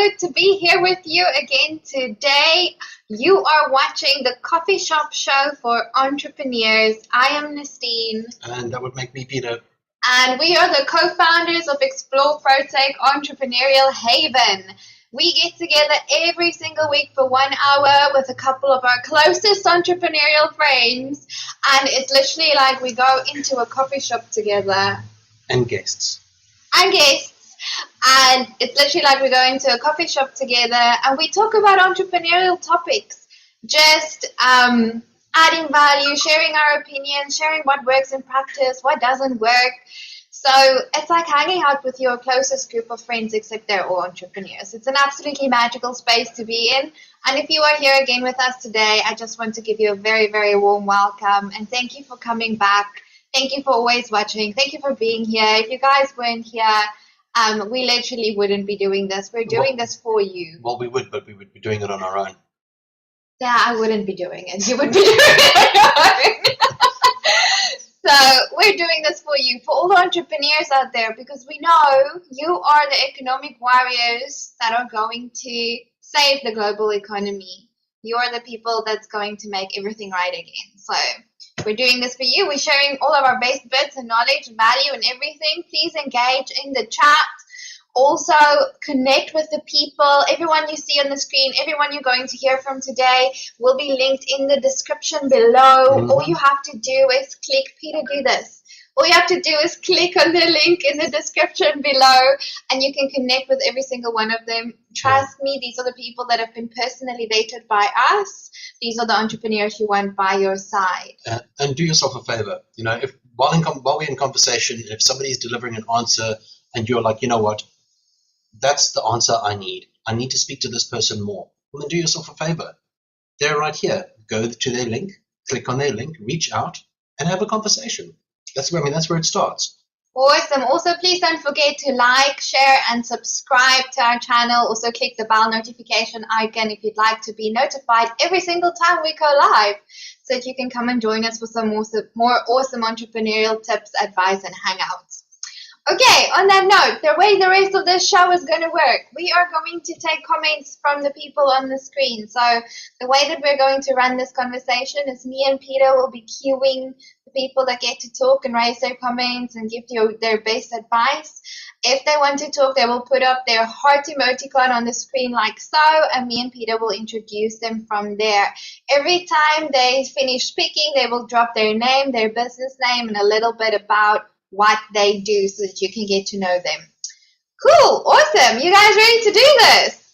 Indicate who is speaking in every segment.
Speaker 1: good to be here with you again today. You are watching the Coffee Shop Show for Entrepreneurs. I am Nastine.
Speaker 2: And that would make me Peter.
Speaker 1: And we are the co-founders of Explore Protech Entrepreneurial Haven. We get together every single week for 1 hour with a couple of our closest entrepreneurial friends. And it's literally like we go into a coffee shop together.
Speaker 2: And guests.
Speaker 1: And it's literally like we go into a coffee shop together and we talk about entrepreneurial topics, just adding value, sharing our opinions, sharing what works in practice, what doesn't work. So it's like hanging out with your closest group of friends, except they're all entrepreneurs. It's an absolutely magical space to be in. And if you are here again with us today, I just want to give you a very, very warm welcome. And thank you for coming back. Thank you for always watching. Thank you for being here. If you guys weren't here, we literally wouldn't be doing this. We're doing this for you.
Speaker 2: Well, we would, but we would be doing it on our own.
Speaker 1: Yeah, I wouldn't be doing it. You would be doing it on your own. So we're doing this for you, for all the entrepreneurs out there, because we know you are the economic warriors that are going to save the global economy. You are the people that's going to make everything right again. So we're doing this for you. We're sharing all of our best bits and knowledge, value, and everything. Please engage in the chat. Also, connect with the people. Everyone you see on the screen, everyone you're going to hear from today will be linked in the description below. Mm-hmm. All you have to do is click, Peter, do this. All you have to do is click on the link in the description below and you can connect with every single one of them. Trust me, these are the people that have been personally vetted by us. These are the entrepreneurs you want by your side.
Speaker 2: And do yourself a favor. You know, if while we're in conversation, if somebody's delivering an answer and you're like, you know what, that's the answer I need. I need to speak to this person more. Well, then do yourself a favor. They're right here. Go to their link, click on their link, reach out, and have a conversation. That's where it starts.
Speaker 1: Awesome. Also, please don't forget to like, share, and subscribe to our channel. Also, click the bell notification icon if you'd like to be notified every single time we go live, so that you can come and join us for some more awesome entrepreneurial tips, advice, and hangouts. Okay, on that note, the way the rest of this show is going to work, we are going to take comments from the people on the screen. So the way that we're going to run this conversation is me and Peter will be queuing the people that get to talk and raise their comments and give their best advice. If they want to talk, they will put up their heart emoticon on the screen like so, and me and Peter will introduce them from there. Every time they finish speaking, they will drop their name, their business name, and a little bit about what they do so that you can get to know them. Cool, awesome. You guys ready to do this?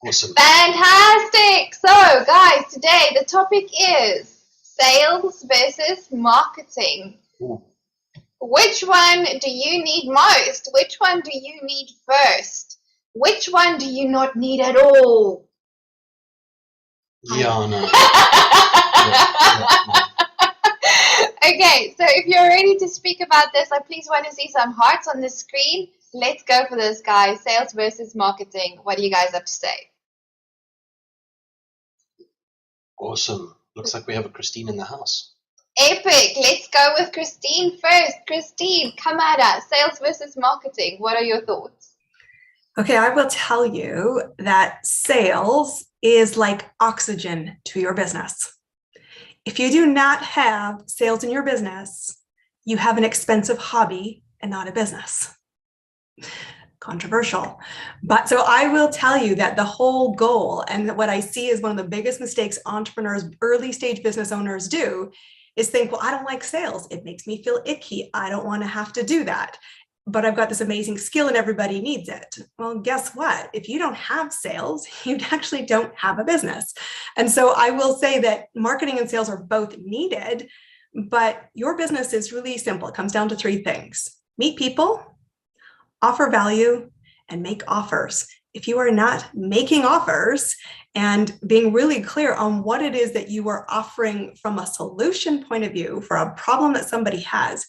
Speaker 2: Awesome.
Speaker 1: Fantastic. So, guys, today the topic is sales versus marketing.
Speaker 2: Ooh.
Speaker 1: Which one do you need most? Which one do you need first? Which one do you not need at all?
Speaker 2: Yeah, no.
Speaker 1: Okay, so if you're ready to speak about this, I please want to see some hearts on the screen. Let's go for this, guys. Sales versus marketing. What do you guys have to say?
Speaker 2: Awesome. Looks like we have a Christine in the house.
Speaker 1: Epic. Let's go with Christine first. Christine, come at us. Sales versus marketing. What are your thoughts?
Speaker 3: Okay, I will tell you that sales is like oxygen to your business. If you do not have sales in your business, you have an expensive hobby and not a business. Controversial. But so I will tell you that the whole goal, and what I see is one of the biggest mistakes entrepreneurs, early stage business owners do, is think, well, I don't like sales. It makes me feel icky. I don't want to have to do that. But I've got this amazing skill and everybody needs it. Well, guess what? If you don't have sales, you actually don't have a business. And so I will say that marketing and sales are both needed, but your business is really simple. It comes down to three things: meet people, offer value, and make offers. If you are not making offers and being really clear on what it is that you are offering from a solution point of view for a problem that somebody has,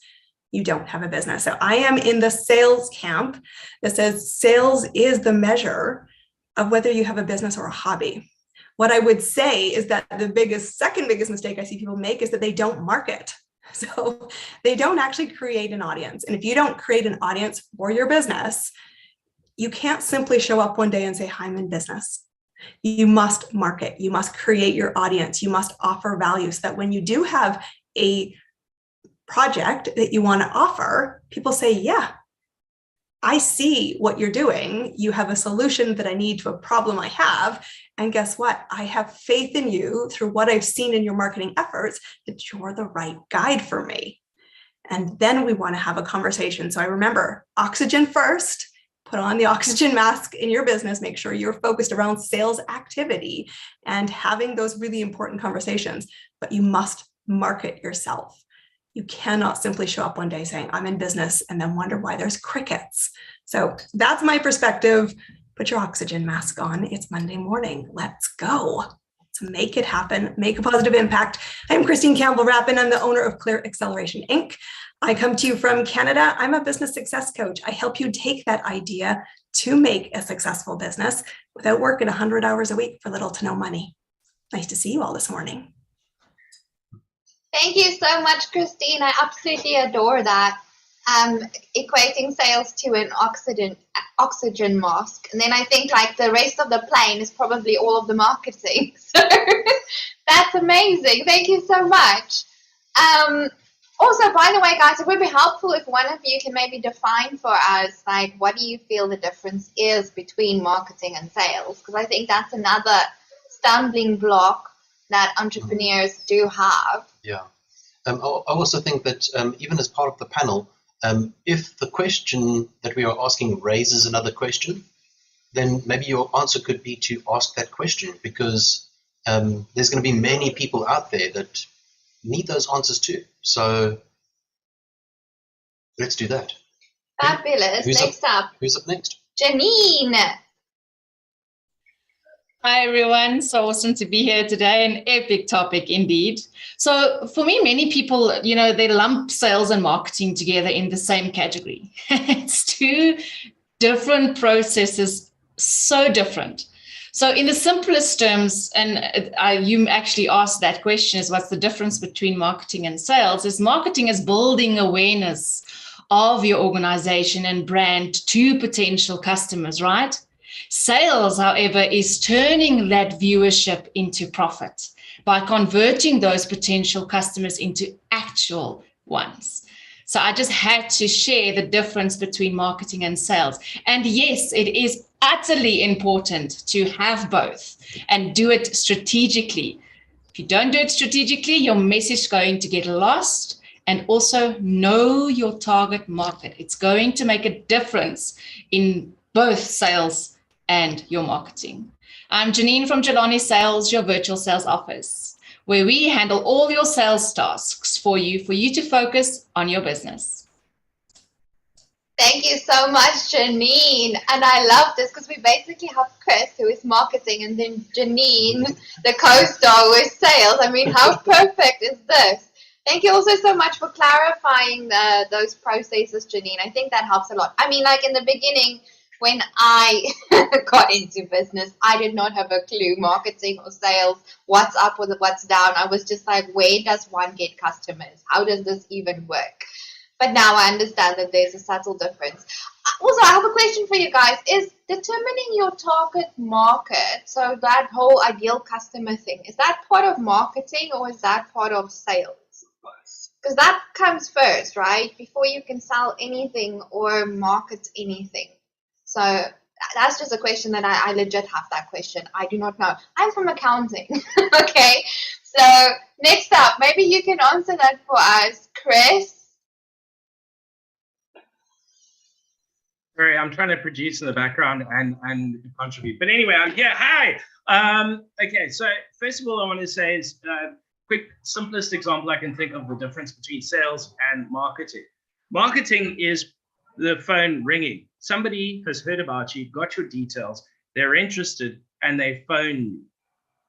Speaker 3: you don't have a business. So I am in the sales camp that says sales is the measure of whether you have a business or a hobby. What I would say is that the second biggest mistake I see people make is that they don't market. So they don't actually create an audience. And if you don't create an audience for your business, You can't simply show up one day and say, hi, I'm in business. You must market. You must create your audience. You must offer value so that when you do have a project that you want to offer, people say, yeah, I see what you're doing. You have a solution that I need to a problem I have. And guess what? I have faith in you through what I've seen in your marketing efforts that you're the right guide for me. And then we want to have a conversation. So I remember oxygen first, put on the oxygen mask in your business, make sure you're focused around sales activity and having those really important conversations, but you must market yourself. You cannot simply show up one day saying, I'm in business, and then wonder why there's crickets. So that's my perspective. Put your oxygen mask on. It's Monday morning. Let's go. Let's make it happen. Make a positive impact. I'm Christine Campbell-Rappin. I'm the owner of Clear Acceleration, Inc. I come to you from Canada. I'm a business success coach. I help you take that idea to make a successful business without working 100 hours a week for little to no money. Nice to see you all this morning.
Speaker 1: Thank you so much, Christine. I absolutely adore that. Equating sales to an oxygen mask. And then I think like the rest of the plane is probably all of the marketing. So that's amazing. Thank you so much. Also, by the way, guys, it would be helpful if one of you can maybe define for us, like, what do you feel the difference is between marketing and sales? Because I think that's another stumbling block that entrepreneurs do have.
Speaker 2: Yeah. I also think that even as part of the panel, if the question that we are asking raises another question, then maybe your answer could be to ask that question, because there's going to be many people out there that need those answers too. So let's do that.
Speaker 1: Fabulous. Next up.
Speaker 2: Who's up next?
Speaker 1: Janine.
Speaker 4: Hi, everyone. So awesome to be here today. An epic topic indeed. So for me, many people, they lump sales and marketing together in the same category. It's two different processes, so different. So in the simplest terms, and you actually asked that question, is what's the difference between marketing and sales? Is marketing is building awareness of your organization and brand to potential customers, right? Sales, however, is turning that viewership into profit by converting those potential customers into actual ones. So I just had to share the difference between marketing and sales. And yes, it is utterly important to have both and do it strategically. If you don't do it strategically, your message is going to get lost. And also know your target market. It's going to make a difference in both sales and your marketing. I'm Janine from Jelani Sales, your virtual sales office, where we handle all your sales tasks for you to focus on your business.
Speaker 1: Thank you so much, Janine. And I love this because we basically have Chris, who is marketing, and then Janine, the co-star, with sales. I mean, how perfect is this? Thank you also so much for clarifying those processes, Janine. I think that helps a lot. I mean, like in the beginning, when I got into business, I did not have a clue, marketing or sales, what's up or what's down. I was just like, where does one get customers? How does this even work? But now I understand that there's a subtle difference. Also, I have a question for you guys. Is determining your target market, so that whole ideal customer thing, is that part of marketing or is that part of sales? Because that comes first, right? Before you can sell anything or market anything. So that's just a question that I legit have that question. I do not know. I'm from accounting. Okay. So next up, maybe you can answer that for us, Chris.
Speaker 5: Sorry, I'm trying to produce in the background and contribute. But anyway, I'm here. Hi. Okay, so first of all, I want to say is quick, simplest example I can think of the difference between sales and marketing. Marketing is the phone ringing. Somebody has heard about you, got your details, they're interested, and they phone you.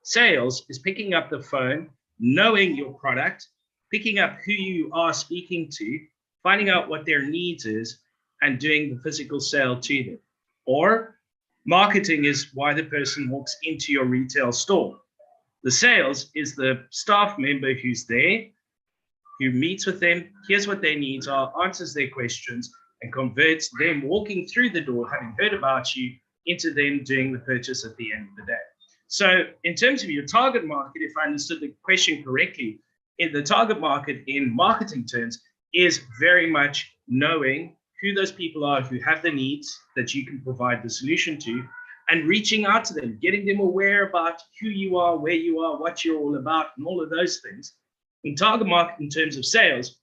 Speaker 5: Sales is picking up the phone, knowing your product, picking up who you are speaking to, finding out what their needs is, and doing the physical sale to them. Or marketing is why the person walks into your retail store. The sales is the staff member who's there, who meets with them, hears what their needs are, answers their questions, and converts them walking through the door, having heard about you, into them doing the purchase at the end of the day. So in terms of your target market, if I understood the question correctly, in the target market in marketing terms is very much knowing who those people are who have the needs that you can provide the solution to, and reaching out to them, getting them aware about who you are, where you are, what you're all about, and all of those things. In target market, in terms of sales,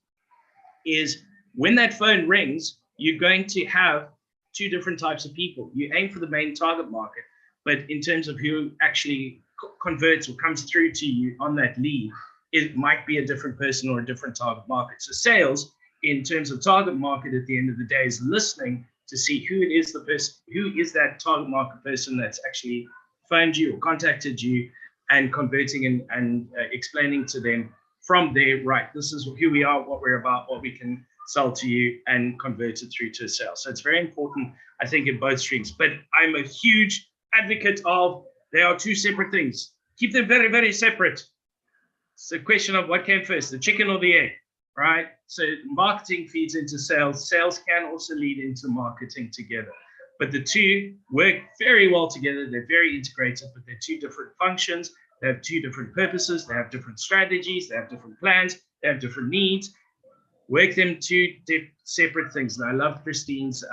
Speaker 5: is when that phone rings, you're going to have two different types of people. You aim for the main target market, but in terms of who actually converts or comes through to you on that lead, it might be a different person or a different target market. So sales, in terms of target market, at the end of the day, is listening to see who it is the person, who is that target market person that's actually phoned you or contacted you, and converting and explaining to them from there, right, this is who we are, what we're about, what we can sell to you, and convert it through to a sale. So it's very important, I think, in both streams. But I'm a huge advocate of they are two separate things. Keep them very, very separate. It's a question of what came first, the chicken or the egg, right? So marketing feeds into sales. Sales can also lead into marketing together. But the two work very well together. They're very integrated, but they're two different functions. They have two different purposes. They have different strategies. They have different plans. They have different needs. Work them two separate things. And I love Christine's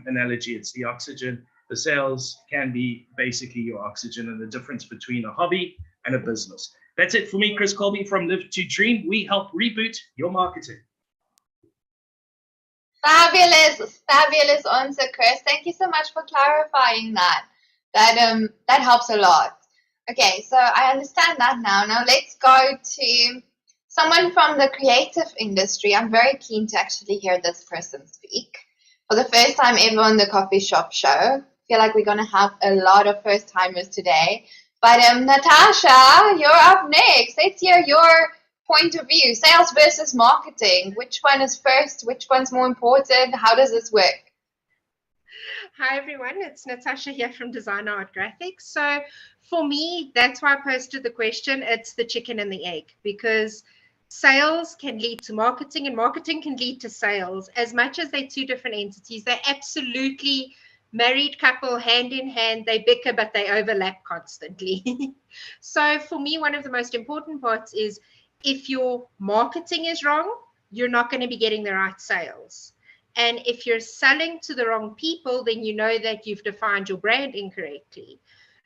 Speaker 5: analogy. It's the oxygen. The sales can be basically your oxygen, and the difference between a hobby and a business. That's it for me, Chris Colby from Live to Dream. We help reboot your marketing.
Speaker 1: Fabulous answer, Chris. Thank you so much for clarifying that. That helps a lot. Okay, so I understand that now. Now let's go to someone from the creative industry. I'm very keen to actually hear this person speak. For the first time ever on the coffee shop show. I feel like we're going to have a lot of first timers today. But Natasha, you're up next. Let's hear your point of view. Sales versus marketing. Which one is first? Which one's more important? How does this work?
Speaker 6: Hi everyone, it's Natasha here from Designer Art Graphics. So for me, that's why I posted the question. It's the chicken and the egg, because sales can lead to marketing and marketing can lead to sales. As much as they're two different entities, they're absolutely married couple, hand in hand. They bicker, but they overlap constantly. So for me, one of the most important parts is if your marketing is wrong, you're not going to be getting the right sales. And if you're selling to the wrong people, then you know that you've defined your brand incorrectly.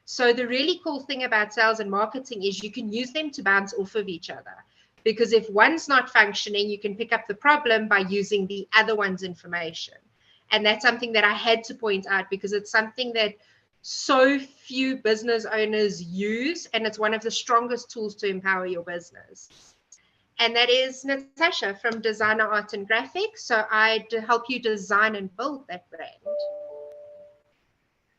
Speaker 6: So the really cool thing about sales and marketing is you can use them to bounce off of each other. Because if one's not functioning, you can pick up the problem by using the other one's information. And that's something that I had to point out because it's something that so few business owners use, and it's one of the strongest tools to empower your business. And that is Natasha from Designer Art and Graphics. So I help you design and build that brand.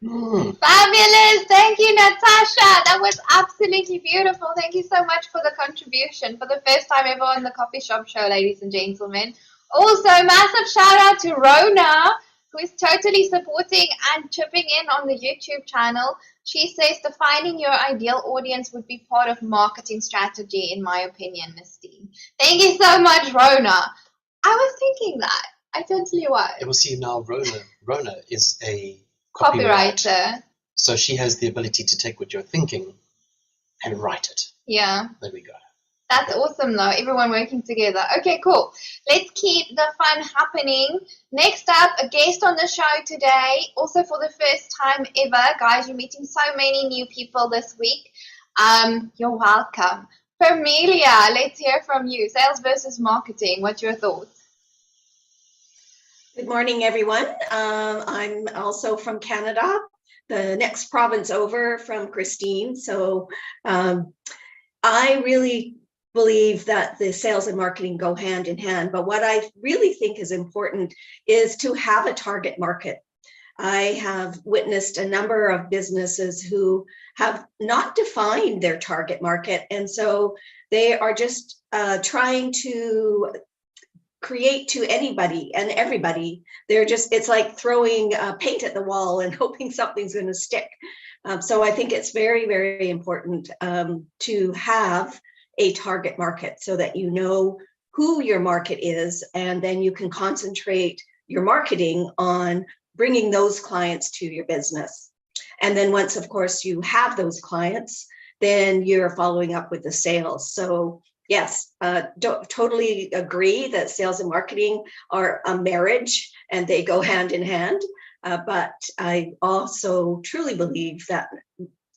Speaker 1: Fabulous. Thank you, Natasha. That was absolutely beautiful. Thank you so much for the contribution. For the first time ever on the coffee shop show, ladies and gentlemen. Also, massive shout out to Rona, who is totally supporting and chipping in on the YouTube channel. She says defining your ideal audience would be part of marketing strategy, in my opinion, Miss Dean. Thank you so much, Rona. I was thinking that. I totally was.
Speaker 2: It will see now Rona is a
Speaker 1: copywriter.
Speaker 2: So she has the ability to take what you're thinking and write it.
Speaker 1: Yeah.
Speaker 2: There we go.
Speaker 1: That's awesome, though. Everyone working together. Okay, cool. Let's keep the fun happening. Next up, a guest on the show today. Also for the first time ever. Guys, you're meeting so many new people this week. You're welcome. Permelia, let's hear from you. Sales versus marketing. What's your thoughts?
Speaker 7: Good morning, everyone. I'm also from Canada, the next province over from Christine. So I really believe that the sales and marketing go hand in hand. But what I really think is important is to have a target market. I have witnessed a number of businesses who have not defined their target market. And so they are just trying to create to anybody and everybody. It's like throwing paint at the wall and hoping something's going to stick. So I think it's very, very important to have a target market so that you know who your market is, and then you can concentrate your marketing on bringing those clients to your business. And then once, of course, you have those clients, then you're following up with the sales. So yes, totally agree that sales and marketing are a marriage and they go hand in hand. But I also truly believe that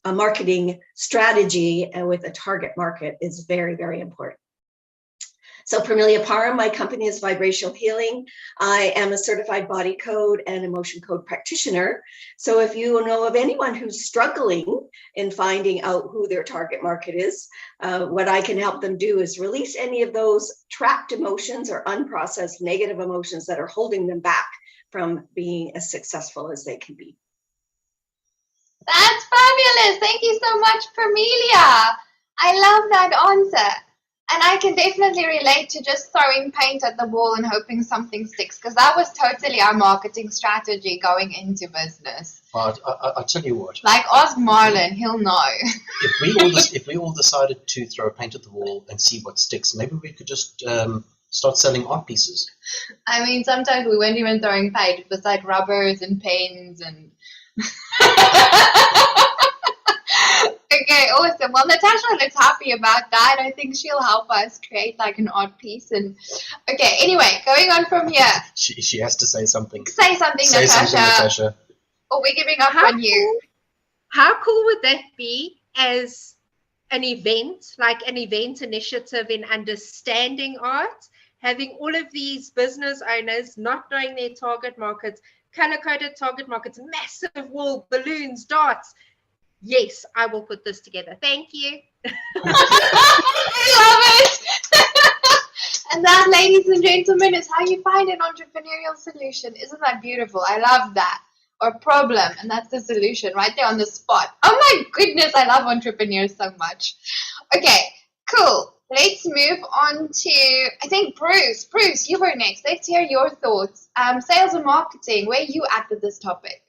Speaker 7: a marketing strategy with a target market is very, very important. So Parmelia Parham, my company is Vibrational Healing. I am a certified body code and emotion code practitioner. So if you know of anyone who's struggling in finding out who their target market is, what I can help them do is release any of those trapped emotions or unprocessed negative emotions that are holding them back from being as successful as they can be.
Speaker 1: That's fabulous. Thank you so much, Parmelia. I love that answer. And I can definitely relate to just throwing paint at the wall and hoping something sticks, because that was totally our marketing strategy going into business.
Speaker 2: But I tell you what.
Speaker 1: Like, ask Marlon, he'll know.
Speaker 2: If we all decided to throw paint at the wall and see what sticks, maybe we could just start selling art pieces.
Speaker 1: I mean, sometimes we weren't even throwing paint. It was like rubbers and pens and... Okay, awesome. Well, Natasha looks happy about that. I think she'll help us create like an art piece. And okay, anyway, going on from here.
Speaker 2: She has to say something.
Speaker 1: Say something,
Speaker 2: Say
Speaker 1: Natasha.
Speaker 2: something, Natasha.
Speaker 1: Or we're giving up on you.
Speaker 6: How cool would that be as an event, like an event initiative in understanding art, having all of these business owners not knowing their target markets, color-coded target markets, massive wall, balloons, darts. Yes, I will put this together. Thank you.
Speaker 1: I love it. And that, ladies and gentlemen, is how you find an entrepreneurial solution. Isn't that beautiful? I love that. Or problem, and that's the solution right there on the spot. Oh my goodness, I love entrepreneurs so much. Okay, cool. Let's move on to, I think, Bruce. Bruce, you were next. Let's hear your thoughts. Sales and marketing, where are you at with this topic?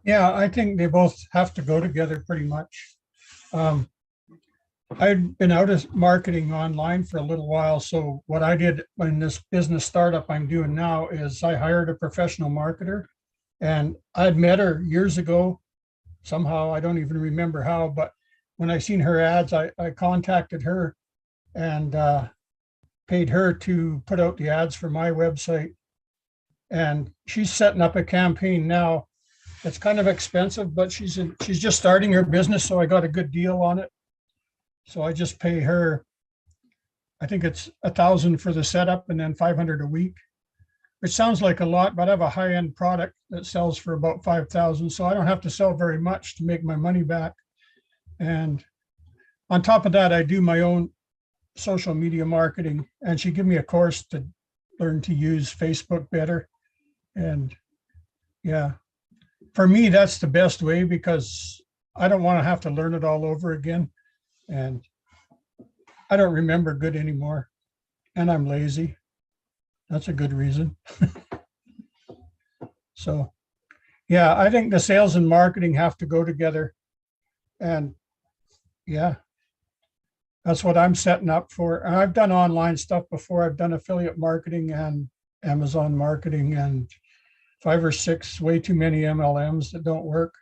Speaker 8: Yeah, I think they both have to go together pretty much. I've been out of marketing online for a little while. So what I did in this business startup I'm doing now is I hired a professional marketer, and I'd met her years ago. Somehow, I don't even remember how, but when I seen her ads, I contacted her and paid her to put out the ads for my website. And she's setting up a campaign now. It's kind of expensive, but she's just starting her business, so I got a good deal on it. So I just pay her, I think it's $1,000 for the setup and then $500 a week, which sounds like a lot, but I have a high-end product that sells for about $5,000, so I don't have to sell very much to make my money back. And on top of that, I do my own social media marketing, and she gave me a course to learn to use Facebook better. And yeah, for me, that's the best way because I don't want to have to learn it all over again. And I don't remember good anymore. And I'm lazy. That's a good reason. So, yeah, I think the sales and marketing have to go together. And yeah, that's what I'm setting up for. And I've done online stuff before. I've done affiliate marketing and Amazon marketing and 5 or 6, way too many MLMs that don't work.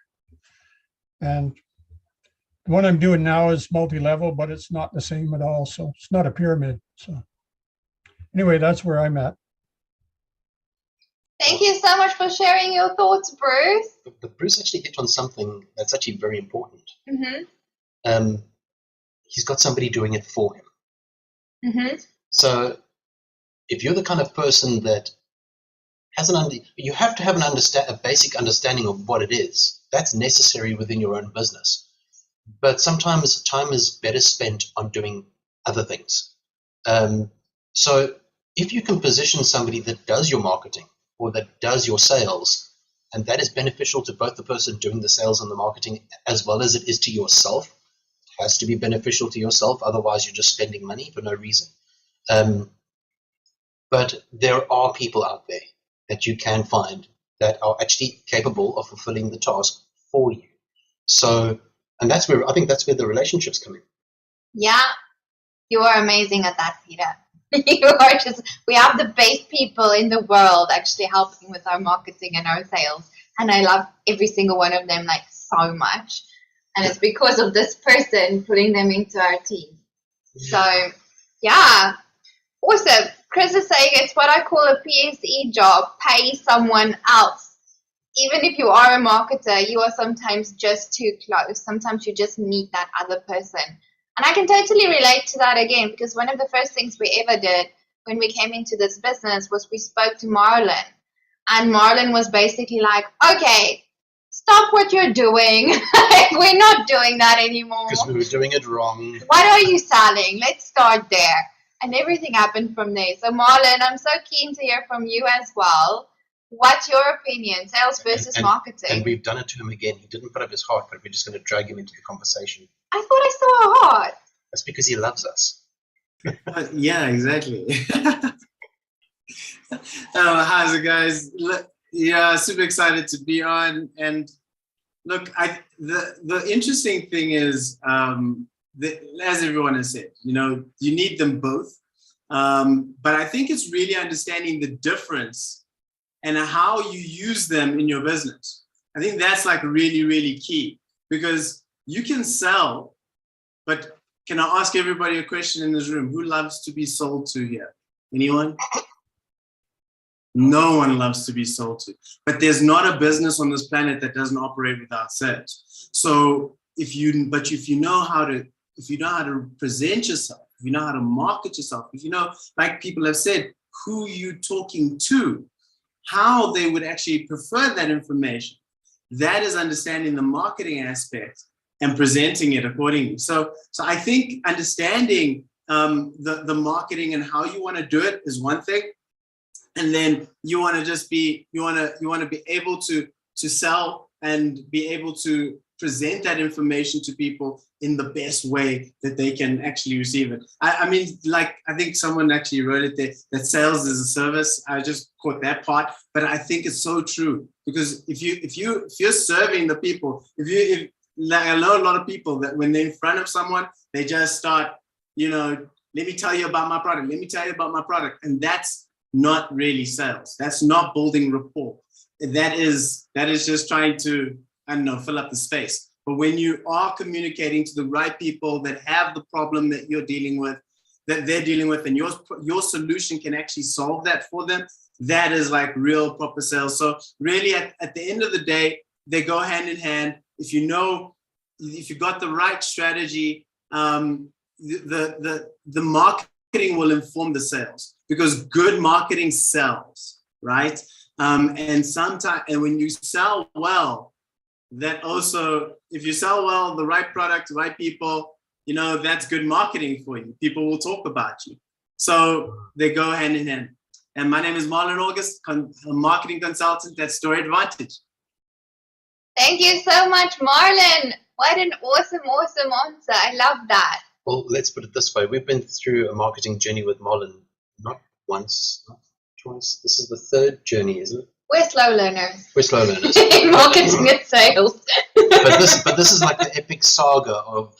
Speaker 8: And what I'm doing now is multi-level, but it's not the same at all. So it's not a pyramid. So anyway, that's where I'm at.
Speaker 1: Thank you so much for sharing your thoughts, Bruce.
Speaker 2: But Bruce actually hit on something that's actually very important.
Speaker 1: Mm-hmm.
Speaker 2: He's got somebody doing it for him.
Speaker 1: Mm-hmm.
Speaker 2: So if you're the kind of person that has you have to have a basic understanding of what it is. That's necessary within your own business. But sometimes time is better spent on doing other things. So if you can position somebody that does your marketing or that does your sales, and that is beneficial to both the person doing the sales and the marketing as well as it is to yourself, it has to be beneficial to yourself. Otherwise, you're just spending money for no reason. But there are people out there that you can find that are actually capable of fulfilling the task for you. So, and that's where I think that's where the relationships come in.
Speaker 1: Yeah, you are amazing at that, Peter. We have the best people in the world actually helping with our marketing and our sales. And I love every single one of them like so much. And it's because of this person putting them into our team. So, yeah. Also, Chris is saying it's what I call a PSE job, pay someone else. Even if you are a marketer, you are sometimes just too close. Sometimes you just need that other person. And I can totally relate to that again, because one of the first things we ever did when we came into this business was we spoke to Marlon. And Marlon was basically like, okay, stop what you're doing. We're not doing that anymore.
Speaker 2: Because we were doing it wrong.
Speaker 1: What are you selling? Let's start there. And everything happened from there. So Marlon, I'm so keen to hear from you as well. What's your opinion, sales versus marketing?
Speaker 2: And we've done it to him again. He didn't put up his heart, but we're just going to drag him into the conversation.
Speaker 1: I thought I saw a heart.
Speaker 2: That's because he loves us.
Speaker 9: Yeah, exactly. How's it, guys? Yeah, super excited to be on. And look, the interesting thing is, as everyone has said, you need them both. But I think it's really understanding the difference and how you use them in your business. I think that's like really, really key, because you can sell, but can I ask everybody a question in this room? Who loves to be sold to here? Anyone? No one loves to be sold to. But there's not a business on this planet that doesn't operate without sales. So if you know how to present yourself, if you know how to market yourself, if you know, like people have said, who you're talking to, how they would actually prefer that information, that is understanding the marketing aspect and presenting it accordingly. So I think understanding the marketing and how you want to do it is one thing, and then you want to be able to sell and be able to present that information to people in the best way that they can actually receive it. I mean, like, I think someone actually wrote it there, that sales is a service. I just caught that part, but I think it's so true, because if you're serving the people, I know a lot of people that when they're in front of someone, they just start, let me tell you about my product. Let me tell you about my product. And that's not really sales. That's not building rapport. That is just trying to, fill up the space. But when you are communicating to the right people that have the problem that you're dealing with, that they're dealing with, and your solution can actually solve that for them, that is like real proper sales. So really at the end of the day, they go hand in hand. If you got the right strategy, the marketing will inform the sales, because good marketing sells, right? And when you sell well, that also, if you sell well, the right product, the right people, that's good marketing for you. People will talk about you. So they go hand in hand. And my name is Marlon August, a marketing consultant at Story Advantage.
Speaker 1: Thank you so much, Marlon. What an awesome answer. I love that.
Speaker 2: Well, let's put it this way. We've been through a marketing journey with Marlon, not once, not twice. This is the third journey, isn't it?
Speaker 1: We're slow learners.
Speaker 2: We're slow learners.
Speaker 1: In marketing and sales.
Speaker 2: but this is like the epic saga of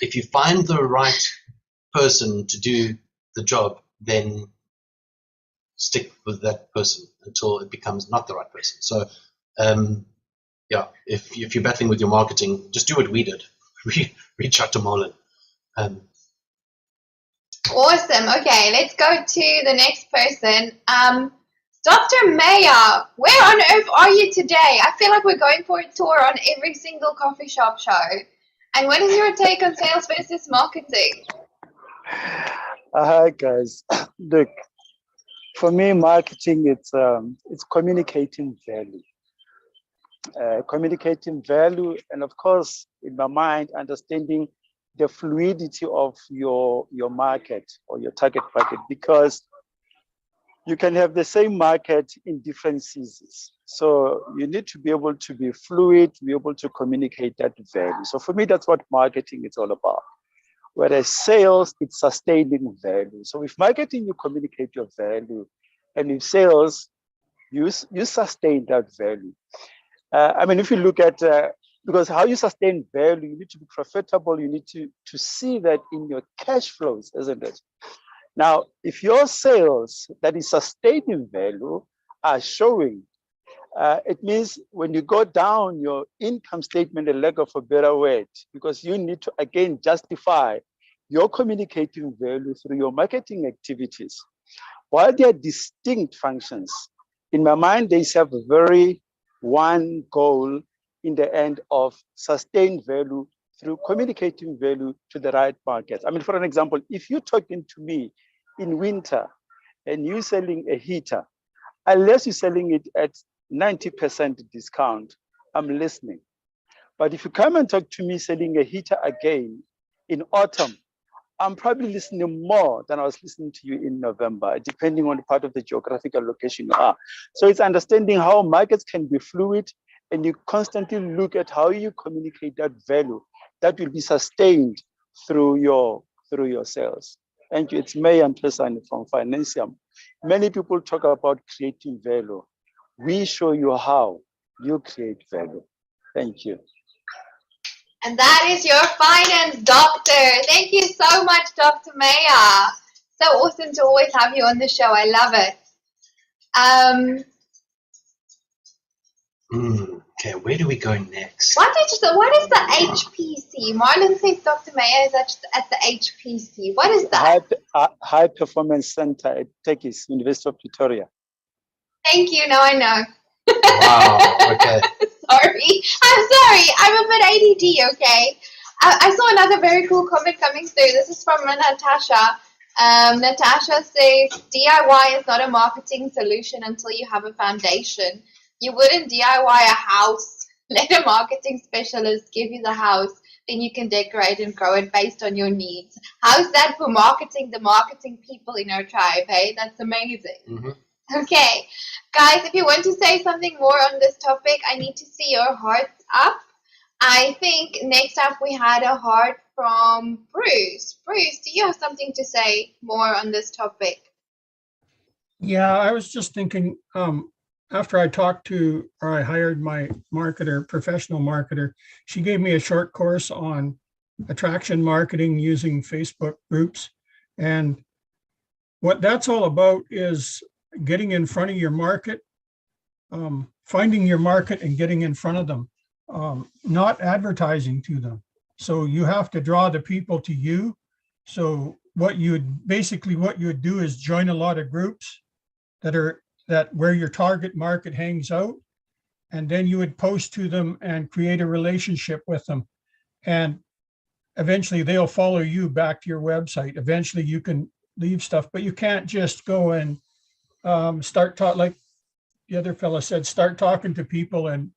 Speaker 2: if you find the right person to do the job, then stick with that person until it becomes not the right person. So if you're battling with your marketing, just do what we did. Reach out to Marlon.
Speaker 1: Awesome. Okay, let's go to the next person. Dr. Mayer, where on earth are you today? I feel like we're going for a tour on every single coffee shop show. And what is your take on sales versus marketing?
Speaker 10: Hi guys. Look, for me, marketing it's communicating value. Communicating value, and of course, in my mind, understanding the fluidity of your market or your target market, because you can have the same market in different seasons. So you need to be able to be fluid, be able to communicate that value. So for me, that's what marketing is all about. Whereas sales, it's sustaining value. So with marketing, you communicate your value. And with sales, you sustain that value. If you look at, because how you sustain value, you need to be profitable. You need to see that in your cash flows, isn't it? Now, if your sales that is sustaining value are showing, it means when you go down your income statement, a lack of a better word, because you need to again justify your communicating value through your marketing activities. While they are distinct functions, in my mind, they serve a very one goal in the end of sustained value through communicating value to the right markets. I mean, for an example, if you're talking to me in winter and you're selling a heater, unless you're selling it at 90% discount, I'm listening. But if you come and talk to me selling a heater again in autumn, I'm probably listening more than I was listening to you in November, depending on the part of the geographical location you are. So it's understanding how markets can be fluid, and you constantly look at how you communicate that value that will be sustained through your sales. Thank you. It's May and Pesani from Financium. Many people talk about creating value. We show you how you create value. Thank you.
Speaker 1: And that is your finance doctor. Thank you so much, Dr. Maya. So awesome to always have you on the show. I love it.
Speaker 2: Okay, where do we go next?
Speaker 1: What is the HPC? Marlon says Dr. Maya is at the HPC. What is that?
Speaker 10: High Performance Center at Tekis, University of Pretoria.
Speaker 1: Thank you. Now I know.
Speaker 2: Wow, okay.
Speaker 1: Sorry. I'm sorry. I'm a bit ADD, okay? I saw another very cool comment coming through. This is from Natasha. Natasha says, DIY is not a marketing solution until you have a foundation. You wouldn't DIY a house. Let a marketing specialist give you the house. Then you can decorate and grow it based on your needs. How's that for marketing the marketing people in our tribe, hey? That's amazing.
Speaker 2: Mm-hmm.
Speaker 1: Okay, guys, if you want to say something more on this topic, I need to see your hearts up. I think next up we had a heart from Bruce. Bruce, do you have something to say more on this topic?
Speaker 8: Yeah, I was just thinking, after I hired my marketer, professional marketer, she gave me a short course on attraction marketing using Facebook groups. And what that's all about is getting in front of your market, finding your market and getting in front of them, not advertising to them. So you have to draw the people to you. So what you would do is join a lot of groups that where your target market hangs out, and then you would post to them and create a relationship with them. And eventually they'll follow you back to your website. Eventually you can leave stuff, but you can't just go and like the other fellow said, start talking to people and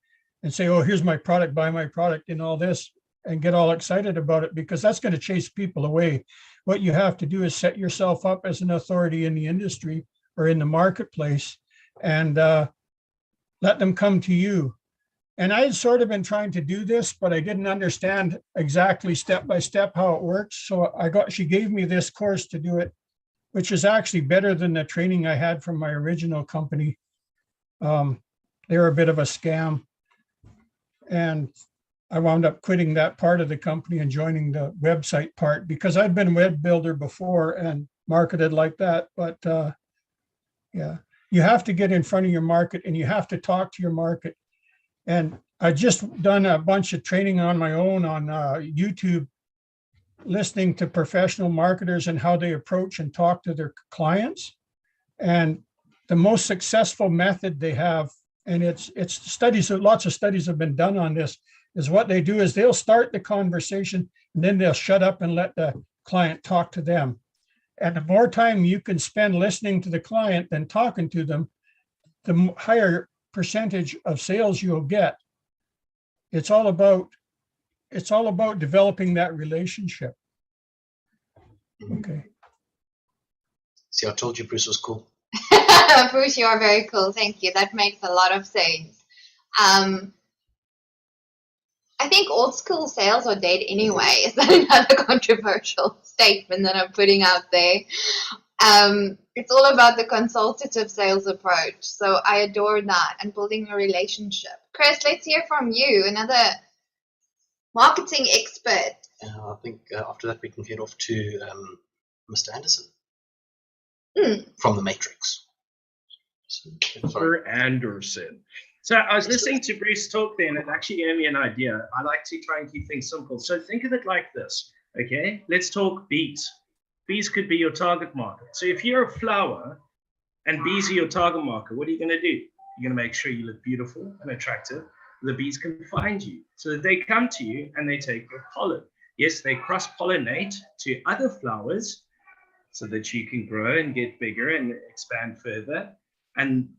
Speaker 8: say, oh, here's my product, buy my product and all this, and get all excited about it, because that's going to chase people away. What you have to do is set yourself up as an authority in the industry or in the marketplace and let them come to you. And I had sort of been trying to do this, but I didn't understand exactly step by step how it works. So she gave me this course to do it, which is actually better than the training I had from my original company. They were a bit of a scam. And I wound up quitting that part of the company and joining the website part, because I'd been a web builder before and marketed like that. But yeah, you have to get in front of your market and you have to talk to your market. And I just done a bunch of training on my own on YouTube, listening to professional marketers and how they approach and talk to their clients. And the most successful method they have, and it's studies, lots of studies have been done on this, is what they do is they'll start the conversation and then they'll shut up and let the client talk to them. And the more time you can spend listening to the client than talking to them, the higher percentage of sales you'll get. It's all about developing that relationship. Okay.
Speaker 2: See, I told you Bruce was cool.
Speaker 1: Bruce, you are very cool. Thank you. That makes a lot of sense. I think old school sales are dead anyway. Is that another controversial statement that I'm putting out there? It's all about the consultative sales approach. So I adore that, and building a relationship. Chris, let's hear from you, another marketing expert.
Speaker 2: I think after that we can head off to Mr. Anderson. from the matrix. So,
Speaker 5: Christopher Anderson. So I was listening to Bruce talk then, and it actually gave me an idea. I like to try and keep things simple. So think of it like this, okay? Let's talk bees. Bees could be your target market. So if you're a flower and bees are your target market, what are you going to do? You're going to make sure you look beautiful and attractive. The bees can find you so that they come to you and they take your pollen. Yes, they cross-pollinate to other flowers so that you can grow and get bigger and expand further. And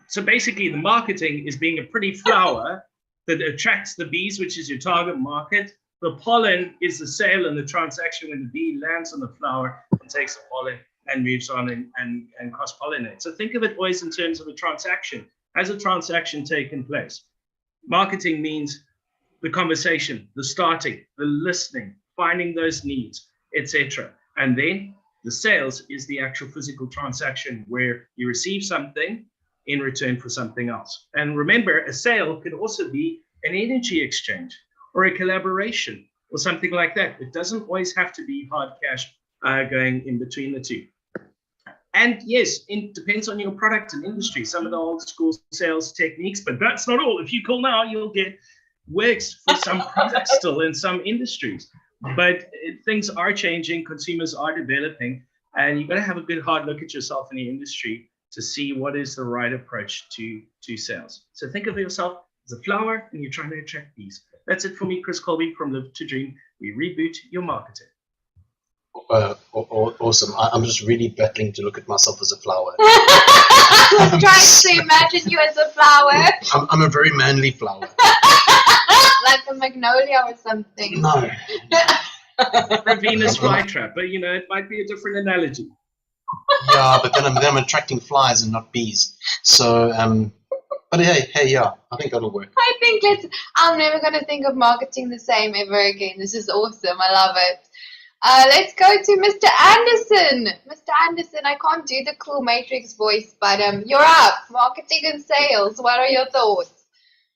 Speaker 5: so basically the marketing is being a pretty flower that attracts the bees, which is your target market. The pollen is the sale and the transaction when the bee lands on the flower and takes the pollen and moves on and cross-pollinates. So think of it always in terms of a transaction. Has a transaction taken place? Marketing means the conversation, the starting, the listening, finding those needs, etc. And then the sales is the actual physical transaction where you receive something in return for something else. And remember, a sale could also be an energy exchange or a collaboration or something like that. It doesn't always have to be hard cash going in between the two. And yes, it depends on your product and industry. Some of the old school sales techniques, but that's not all. If you call now, you'll get works for some products still in some industries. But things are changing, consumers are developing, and you've got to have a good hard look at yourself in the industry to see what is the right approach to sales. So think of yourself as a flower and you're trying to attract bees. That's it for me, Chris Colby from Live to Dream. We reboot your marketing.
Speaker 2: Awesome. I'm just really battling to look at myself as a flower.
Speaker 1: I was trying to imagine you as a flower.
Speaker 2: I'm a very manly flower.
Speaker 1: Like a magnolia or something.
Speaker 2: No.
Speaker 5: A Venus flytrap, but you know, it might be a different analogy.
Speaker 2: Yeah, but then I'm attracting flies and not bees. So, but hey, yeah, I think that'll work.
Speaker 1: I think I'm never going to think of marketing the same ever again. This is awesome. I love it. Let's go to Mr. Anderson. Mr. Anderson, I can't do the cool Matrix voice, but you're up. Marketing and sales. What are your thoughts?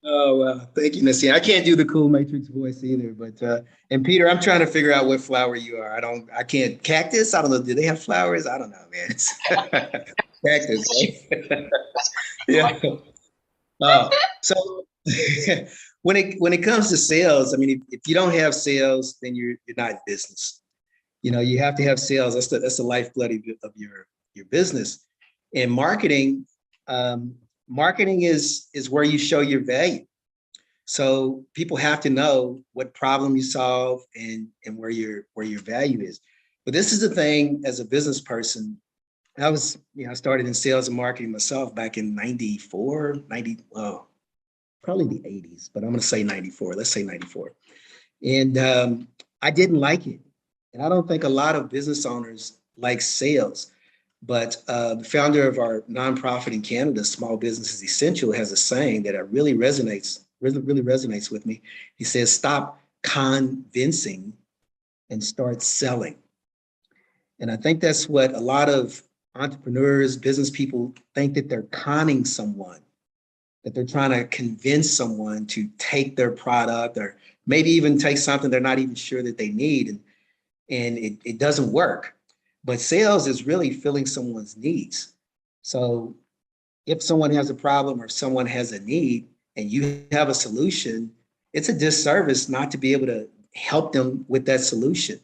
Speaker 11: Oh, well, thank you, Nassim. I can't do the cool Matrix voice either, but and Peter, I'm trying to figure out what flower you are. I can't. Cactus? I don't know. Do they have flowers? I don't know, man. It's cactus, right? Yeah. So when it comes to sales, I mean, if you don't have sales, then you're not in business. You know, you have to have sales. That's the lifeblood of your business. And marketing. Marketing is where you show your value. So people have to know what problem you solve and where your value is. But this is the thing as a business person. I started in sales and marketing myself back in 94, probably the 80s, but I'm going to say 94. Let's say 94. And I didn't like it. And I don't think a lot of business owners like sales. But the founder of our nonprofit in Canada, Small Business is Essential, has a saying that really resonates with me. He says, stop convincing and start selling. And I think that's what a lot of entrepreneurs, business people think, that they're conning someone, that they're trying to convince someone to take their product or maybe even take something they're not even sure that they need. And it doesn't work. But sales is really filling someone's needs. So if someone has a problem or if someone has a need and you have a solution, it's a disservice not to be able to help them with that solution.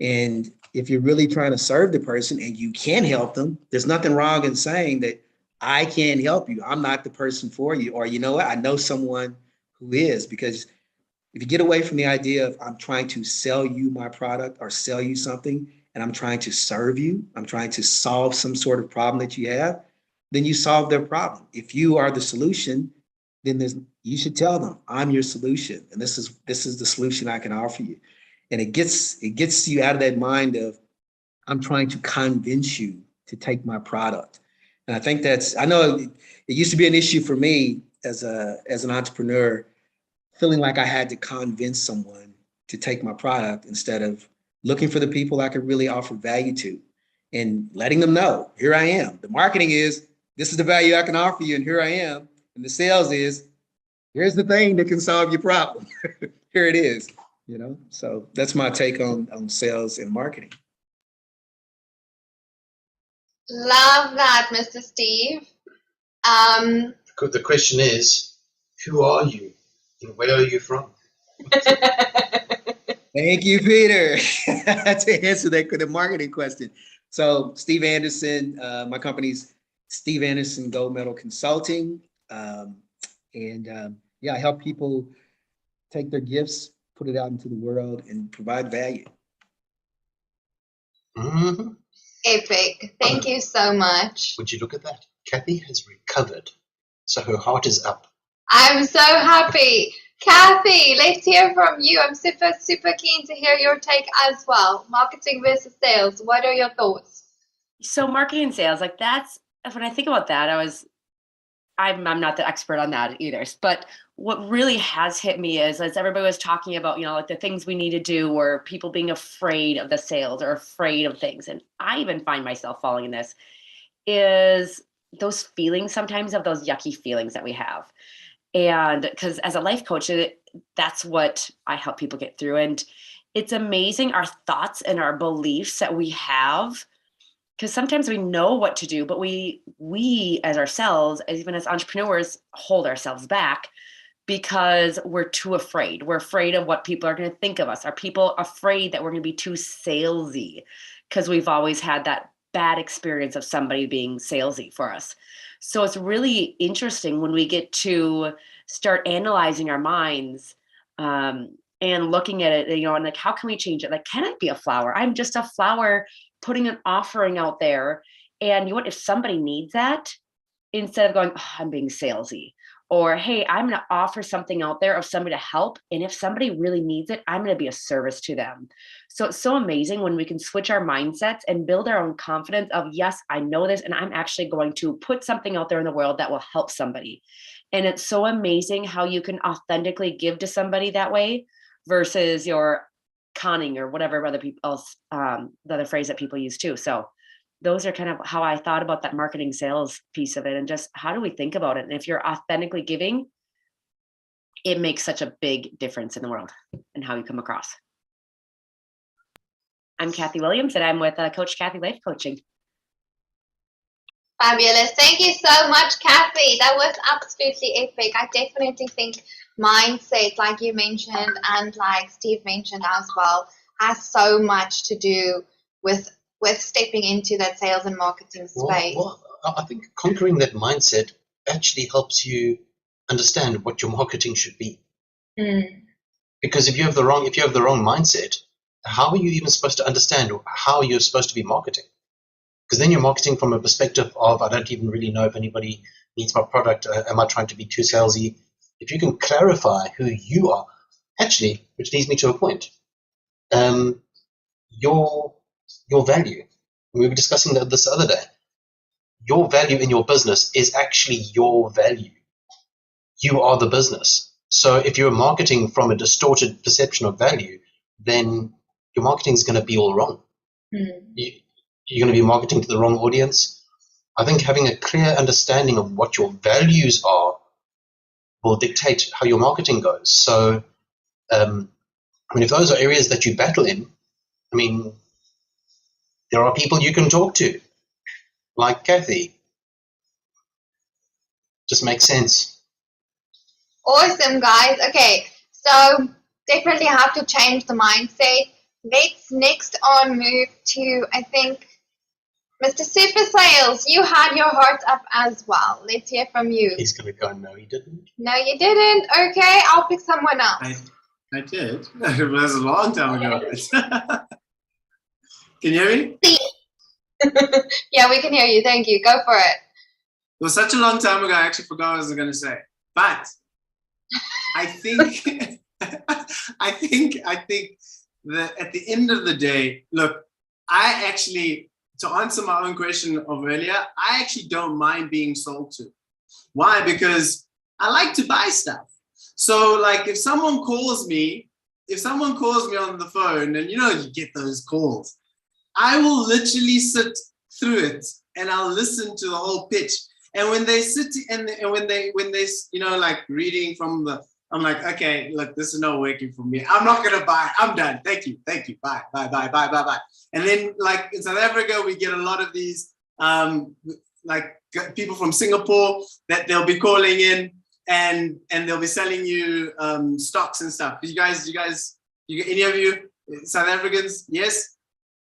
Speaker 11: And if you're really trying to serve the person and you can help them, there's nothing wrong in saying that I can't help you. I'm not the person for you. Or, you know what, I know someone who is. Because if you get away from the idea of I'm trying to sell you my product or sell you something, and I'm trying to serve you, I'm trying to solve some sort of problem that you have, then you solve their problem. If you are the solution, then you should tell them, I'm your solution. And this is the solution I can offer you. And it gets you out of that mind of, I'm trying to convince you to take my product. And I think I know it used to be an issue for me as an entrepreneur, feeling like I had to convince someone to take my product instead of looking for the people I could really offer value to and letting them know, here I am. The marketing is, this is the value I can offer you, and here I am. And the sales is, here's the thing that can solve your problem. Here it is, you know? So that's my take on sales and marketing.
Speaker 1: Love that, Mr. Steve.
Speaker 2: The question is, who are you and where are you from?
Speaker 11: Thank you, Peter, to answer the marketing question. So Steve Anderson, my company's Steve Anderson Gold Medal Consulting. Yeah, I help people take their gifts, put it out into the world, and provide value.
Speaker 2: Mm-hmm.
Speaker 1: Epic. Thank you so much.
Speaker 2: Would you look at that? Kathy has recovered, so her heart is up.
Speaker 1: I'm so happy. Kathy, let's hear from you. I'm super, super keen to hear your take as well. Marketing versus sales. What are your thoughts?
Speaker 12: So marketing and sales, like that's, when I think about that, I'm not the expert on that either. But what really has hit me is, as everybody was talking about, like the things we need to do, or people being afraid of the sales or afraid of things. And I even find myself falling in this, is those feelings sometimes, of those yucky feelings that we have. And because as a life coach, that's what I help people get through. And it's amazing our thoughts and our beliefs that we have, because sometimes we know what to do, but we as ourselves, even as entrepreneurs, hold ourselves back because we're too afraid. We're afraid of what people are going to think of us. Are people afraid that we're going to be too salesy because we've always had that bad experience of somebody being salesy for us? So it's really interesting when we get to start analyzing our minds and looking at it, and like, how can we change it? Like, can I be a flower? I'm just a flower putting an offering out there. And what if somebody needs that, instead of going, oh, I'm being salesy, or, hey, I'm going to offer something out there of somebody to help. And if somebody really needs it, I'm going to be a service to them. So it's so amazing when we can switch our mindsets and build our own confidence of, yes, I know this, and I'm actually going to put something out there in the world that will help somebody. And it's so amazing how you can authentically give to somebody that way versus your conning or whatever other people else, the other phrase that people use too. So those are kind of how I thought about that marketing sales piece of it, and just how do we think about it? And if you're authentically giving, it makes such a big difference in the world and how you come across. I'm Kathy Williams, and I'm with Coach Kathy Life Coaching.
Speaker 1: Fabulous. Thank you so much, Kathy. That was absolutely epic. I definitely think mindset, like you mentioned and like Steve mentioned as well, has so much to do with stepping into that sales and marketing space.
Speaker 2: Well, I think conquering that mindset actually helps you understand what your marketing should be. Because if you have the wrong mindset, how are you even supposed to understand how you're supposed to be marketing? Because then you're marketing from a perspective of, I don't even really know if anybody needs my product. Am I trying to be too salesy? If you can clarify who you are, actually, which leads me to a point, your value. We were discussing this other day. Your value in your business is actually your value. You are the business. So if you're marketing from a distorted perception of value, then your marketing is going to be all wrong. You're going to be marketing to the wrong audience. I think having a clear understanding of what your values are will dictate how your marketing goes. So, if those are areas that you battle in, there are people you can talk to, like Kathy. Just makes sense.
Speaker 1: Awesome, guys. Okay, so definitely have to change the mindset. Let's next on move to, I think, Mr. Super Sales. You had your heart up as well. Let's hear from you.
Speaker 2: He's going to go, no, he didn't.
Speaker 1: No, you didn't. Okay, I'll pick someone else.
Speaker 9: I did. It was a long time ago. Can you hear me?
Speaker 1: Yeah, we can hear you. Thank you. Go for it.
Speaker 9: It was such a long time ago, I actually forgot what I was going to say. But I think, I think that at the end of the day, look, I actually, to answer my own question of earlier, I actually don't mind being sold to. Why? Because I like to buy stuff. So like if someone calls me on the phone, and you get those calls, I will literally sit through it and I'll listen to the whole pitch. And when they sit and when they like reading from the, I'm like, okay, look, this is not working for me. I'm not gonna buy. I'm done. Thank you. Bye. And then like in South Africa, we get a lot of these like people from Singapore that they'll be calling in and they'll be selling you stocks and stuff. You guys, any of you South Africans? Yes.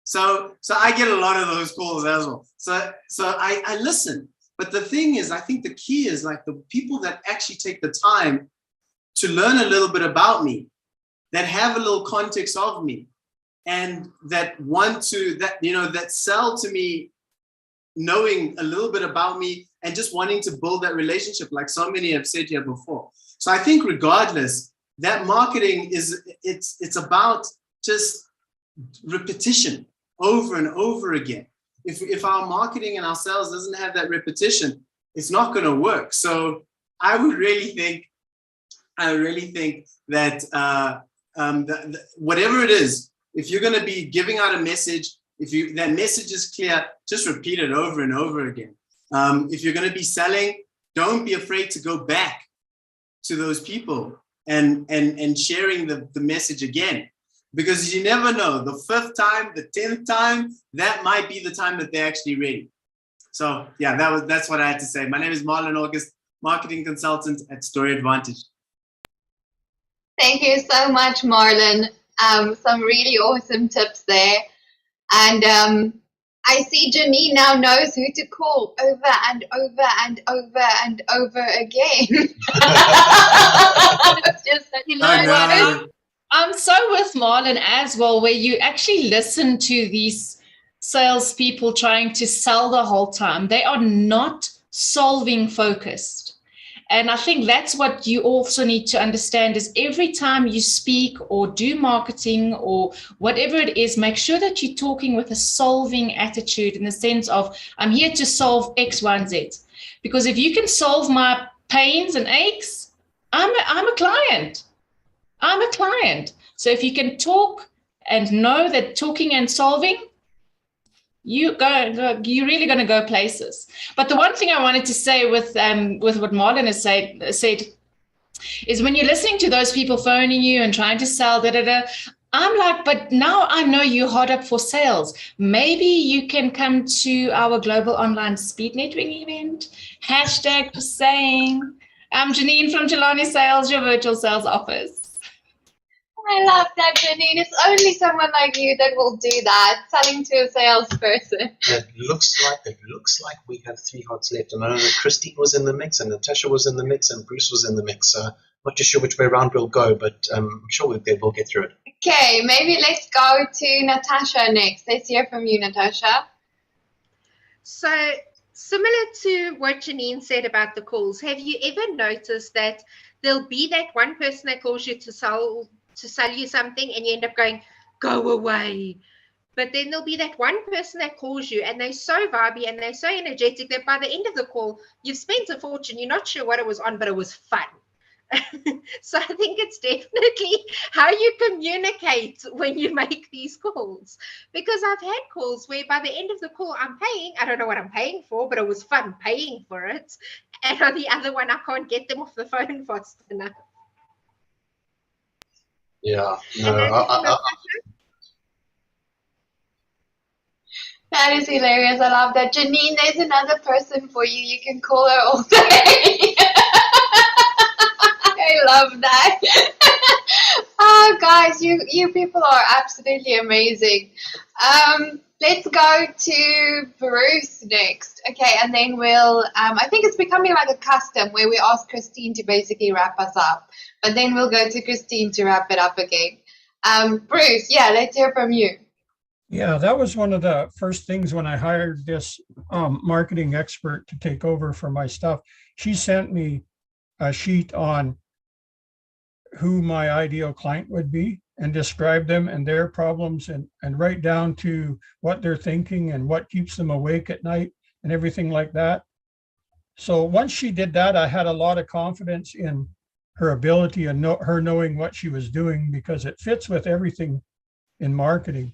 Speaker 9: So I get a lot of those calls as well. So I listen. But the thing is, I think the key is like the people that actually take the time to learn a little bit about me, that have a little context of me, and that want to, that sell to me, knowing a little bit about me and just wanting to build that relationship, like so many have said here before. So I think regardless, that marketing it's about just repetition over and over again. If our marketing and our sales doesn't have that repetition, it's not going to work. So I really think that whatever it is, if you're going to be giving out a message, that message is clear, just repeat it over and over again. If you're going to be selling, don't be afraid to go back to those people and sharing the message again, because you never know, the 5th time, the 10th time, that might be the time that they're actually ready. So yeah, that's what I had to say. My name is Marlon August, marketing consultant at Story Advantage.
Speaker 1: Thank you so much, Marlon. Some really awesome tips there. And I see Janine now knows who to call over and over and over and over again.
Speaker 4: I'm so with Marlon as well, where you actually listen to these salespeople trying to sell the whole time. They are not solving focused. And I think that's what you also need to understand is every time you speak or do marketing or whatever it is, make sure that you're talking with a solving attitude, in the sense of, I'm here to solve X, Y, and Z. Because if you can solve my pains and aches, I'm a client. I'm a client. So if you can talk and know that talking and solving, you're really going to go places. But the one thing I wanted to say with what Marlon has said is, when you're listening to those people phoning you and trying to sell, I'm like, but now I know you're hot up for sales. Maybe you can come to our global online speed networking event. # just saying. I'm Janine from Jelani Sales, your virtual sales office.
Speaker 1: I love that, Janine. It's only someone like you that will do that, selling to a salesperson.
Speaker 2: It looks like we have 3 hearts left. And I know that Christine was in the mix, and Natasha was in the mix, and Bruce was in the mix. So I'm not too sure which way around we'll go, but I'm sure we'll get through it.
Speaker 1: Okay, maybe let's go to Natasha next. Let's hear from you, Natasha.
Speaker 6: So similar to what Janine said about the calls, have you ever noticed that there'll be that one person that calls you to sell you something and you end up going, go away. But then there'll be that one person that calls you and they're so vibey and they're so energetic that by the end of the call, you've spent a fortune. You're not sure what it was on, but it was fun. So I think it's definitely how you communicate when you make these calls. Because I've had calls where by the end of the call, I'm paying. I don't know what I'm paying for, but it was fun paying for it. And on the other one, I can't get them off the phone fast enough.
Speaker 2: Yeah, no,
Speaker 1: that is hilarious. I love that. Janine, there's another person for you. You can call her all day. I love that. Oh, guys, you people are absolutely amazing. Let's go to Bruce next. Okay, and then we'll, I think it's becoming like a custom where we ask Christine to basically wrap us up. But then we'll go to Christine to wrap it up again. Bruce, yeah, let's hear from you.
Speaker 8: Yeah, that was one of the first things when I hired this marketing expert to take over for my stuff. She sent me a sheet on who my ideal client would be and describe them and their problems and right down to what they're thinking and what keeps them awake at night and everything like that. So once she did that, I had a lot of confidence in her ability and her knowing what she was doing, because it fits with everything in marketing.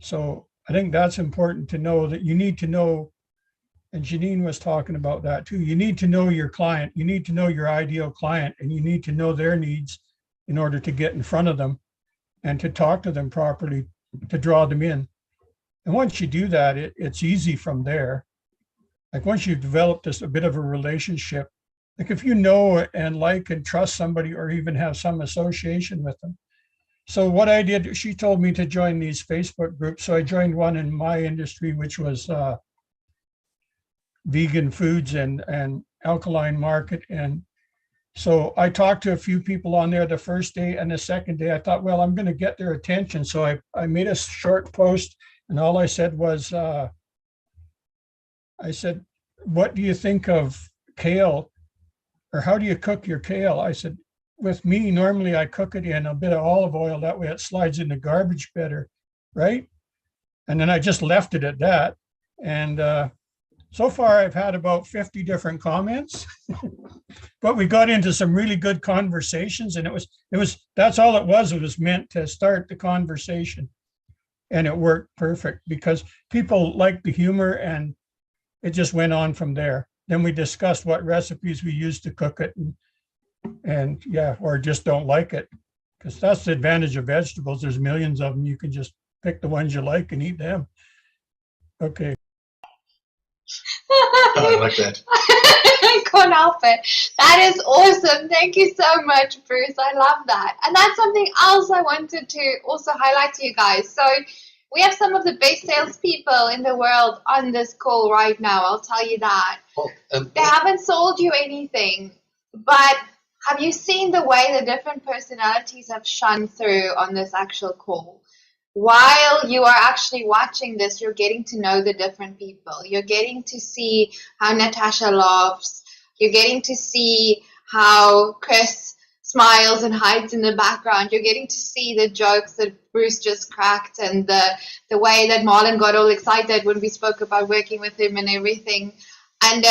Speaker 8: So I think that's important to know, that you need to know, and Janine was talking about that too. You need to know your client, you need to know your ideal client, and you need to know their needs in order to get in front of them and to talk to them properly, to draw them in. And once you do that, it's easy from there. Like once you've developed a bit of a relationship, like if you know and like and trust somebody or even have some association with them. So what I did, she told me to join these Facebook groups. So I joined one in my industry, which was vegan foods and alkaline market. And so I talked to a few people on there the first day, and the second day I thought, well, I'm going to get their attention. So I made a short post, and all I said was, I said, what do you think of kale? Or how do you cook your kale? I said, with me, normally I cook it in a bit of olive oil. That way it slides in the garbage better, right? And then I just left it at that. And so far I've had about 50 different comments, but we got into some really good conversations, and that's all it was meant to start the conversation. And it worked perfect because people liked the humor, and it just went on from there. Then we discussed what recipes we use to cook it, and yeah, or just don't like it, because that's the advantage of vegetables. There's millions of them. You can just pick the ones you like and eat them. Okay.
Speaker 2: I like that.
Speaker 1: I can't help it. That is awesome. Thank you so much, Bruce. I love that. And that's something else I wanted to also highlight to you guys. So we have some of the best salespeople in the world on this call right now. I'll tell you that. They haven't sold you anything, but have you seen the way the different personalities have shone through on this actual call? While you are actually watching this, you're getting to know the different people. You're getting to see how Natasha laughs. You're getting to see how Chris smiles and hides in the background. You're getting to see the jokes that Bruce just cracked, and the way that Marlon got all excited when we spoke about working with him and everything. And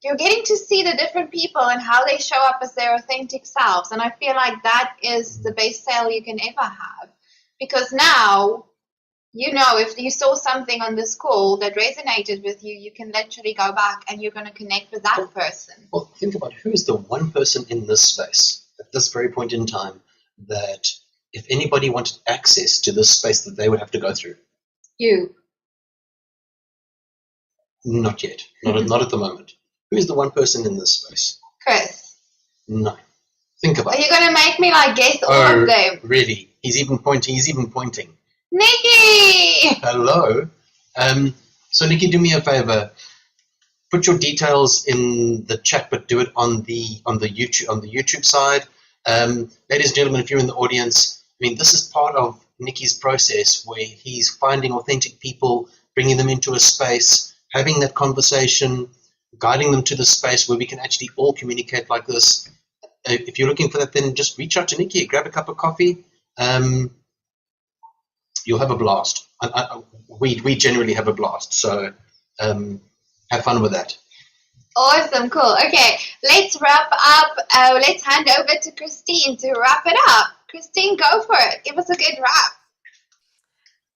Speaker 1: you're getting to see the different people and how they show up as their authentic selves. And I feel like that is the best sale you can ever have. Because now, you know, if you saw something on this call that resonated with you, you can literally go back and you're going to connect with that person.
Speaker 2: Well, think about who is the one person in this space at this very point in time that if anybody wanted access to this space that they would have to go through?
Speaker 1: You.
Speaker 2: Not yet. Not at the moment. Who is the one person in this space?
Speaker 1: Chris.
Speaker 2: No. Think about it.
Speaker 1: Are you going to make me like guess all of them?
Speaker 2: Really? He's even pointing.
Speaker 1: Nikki!
Speaker 2: Hello. So Nikki, do me a favor. Put your details in the chat, but do it on the YouTube side. Ladies and gentlemen, if you're in the audience, I mean, this is part of Nikki's process where he's finding authentic people, bringing them into a space, having that conversation, guiding them to the space where we can actually all communicate like this. If you're looking for that, then just reach out to Nikki, grab a cup of coffee. You'll have a blast. We generally have a blast. So have fun with that.
Speaker 1: Awesome, cool. Okay, let's wrap up. Let's hand over to Christine to wrap it up. Christine, go for it. Give us a good wrap.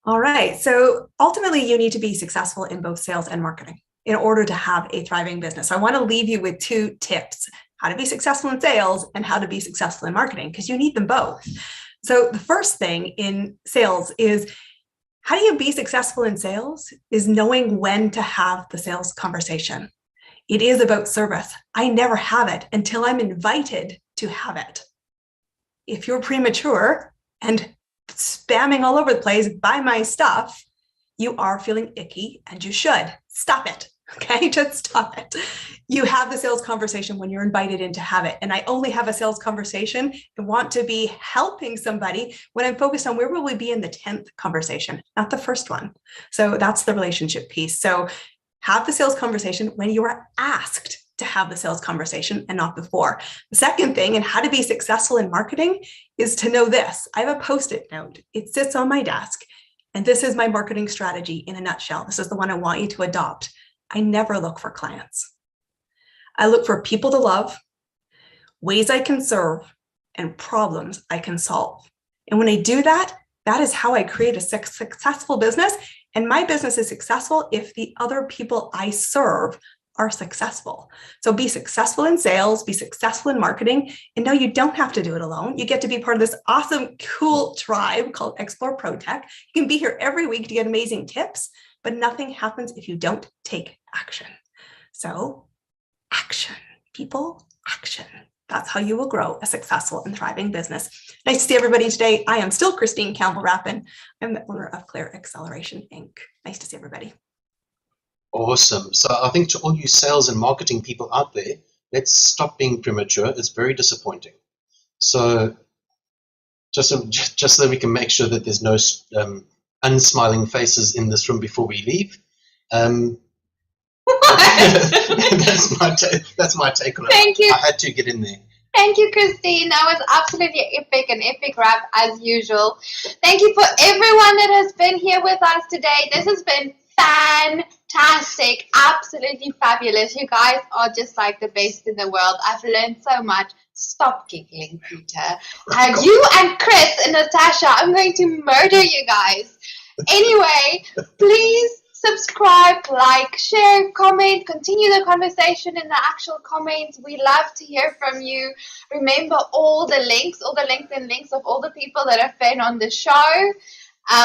Speaker 3: All right. So ultimately, you need to be successful in both sales and marketing in order to have a thriving business. I want to leave you with 2 tips: how to be successful in sales and how to be successful in marketing, because you need them both. So the first thing in sales is, how do you be successful in sales is knowing when to have the sales conversation. It is about service. I never have it until I'm invited to have it. If you're premature and spamming all over the place, buy my stuff, you are feeling icky and you should stop it. Okay, just stop it. You have the sales conversation when you're invited in to have it. And I only have a sales conversation and want to be helping somebody when I'm focused on where will we be in the 10th conversation, not the first one. So that's the relationship piece. So have the sales conversation when you are asked to have the sales conversation and not before. The second thing, and how to be successful in marketing, is to know this. I have a Post-it note. It sits on my desk. And this is my marketing strategy in a nutshell. This is the one I want you to adopt. I never look for clients. I look for people to love, ways I can serve, and problems I can solve. And when I do that, that is how I create a successful business. And my business is successful if the other people I serve are successful. So be successful in sales, be successful in marketing, and no, you don't have to do it alone. You get to be part of this awesome, cool tribe called Explore Pro Tech. You can be here every week to get amazing tips, but nothing happens if you don't take action. So action, people, action. That's how you will grow a successful and thriving business. Nice to see everybody today. I am still Christine Campbell-Rappin. I'm the owner of Clear Acceleration, Inc. Nice to see everybody.
Speaker 2: Awesome. So I think to all you sales and marketing people out there, let's stop being premature. It's very disappointing. So just so that we can make sure that there's no unsmiling faces in this room before we leave. That's my take on it.
Speaker 1: Thank you.
Speaker 2: I had to get in there.
Speaker 1: Thank you, Christine. That was absolutely epic, an epic wrap as usual. Thank you for everyone that has been here with us today. This has been fantastic, absolutely fabulous. You guys are just like the best in the world. I've learned so much. Stop giggling, Peter. You and Chris and Natasha, I'm going to murder you guys. Anyway, please subscribe, like, share, comment, continue the conversation in the actual comments. We love to hear from you. Remember all the LinkedIn links of all the people that have been on the show,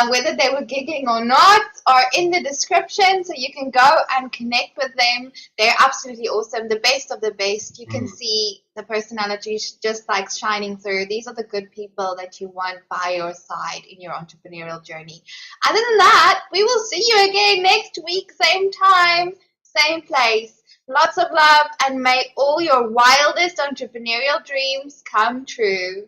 Speaker 1: whether they were giggling or not, are in the description, so you can go and connect with them. They're absolutely awesome, the best of the best. You can see the personalities just like shining through. These are the good people that you want by your side in your entrepreneurial journey. Other than that, we will see you again next week, same time, same place. Lots of love, and may all your wildest entrepreneurial dreams come true.